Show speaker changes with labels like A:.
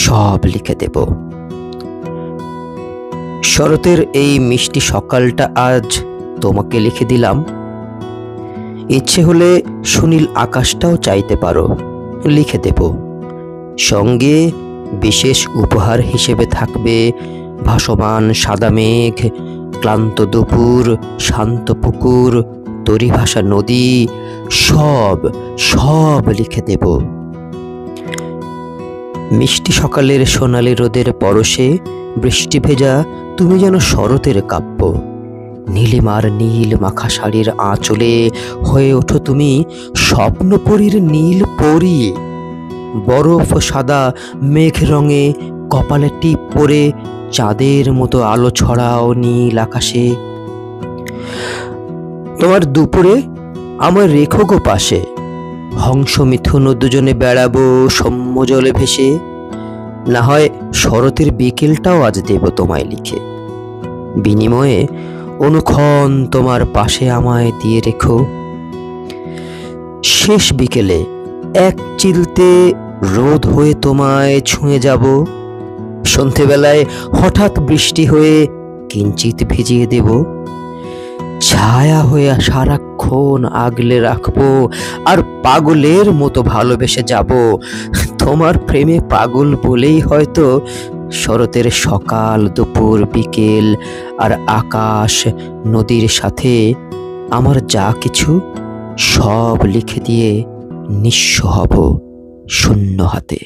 A: সব লিখে দেব। শরতের এই মিষ্টি সকালটা আজ তোমাকে লিখে দিলাম। ইচ্ছে হলে সুনীল আকাশটাও চাইতে পারো, লিখে দেব। সঙ্গে বিশেষ উপহার হিসেবে থাকবে ভাসমান সাদা মেঘ, ক্লান্ত দুপুর, শান্ত পুকুর, তরি ভাসা নদী, সব সব লিখে দেব। মিষ্টি সকালের সোনালি রোদের পরশে বৃষ্টি ভেজা তুমি যেন শরতের কাব্য। নীলিমার নীল মাখা শাড়ির আঁচলে হয়ে ওঠো তুমি স্বপ্নপরীর নীল পরী। বরফ সাদা মেঘ রঙে কপালে টিপ পরে চাঁদের মতো আলো ছড়াও নীল আকাশে। তোমার দুপুরে আমার রেখো গো পাশে, হংস মিথুন দুজনে বেড়াবো সৌম্য জলে ভেসে। না হয় শরতের বিকেলটাও আজ দেব তোমায় লিখে। বিনিময়ে অনুক্ষণ তোমার পাশে আমায় দিয়ে রেখো। শেষ বিকেলে এক চিলতে রোদ হয়ে তোমায় ছুঁয়ে যাব। সন্ধেবেলায় হঠাৎ বৃষ্টি হয়ে কিঞ্চিত ভিজিয়ে দেব। ছায়া হয়ে সারাক্ষণ আগলে রাখবো আর পাগলের মতো ভালোবেসে যাব। তোমার প্রেমে পাগল বলেই হয়তো শরতের সকাল, দুপুর, বিকেল আর আকাশ, নদীর সাথে আমার যা কিছু সব লিখে দিয়ে নিঃস্ব হব শূন্য হাতে।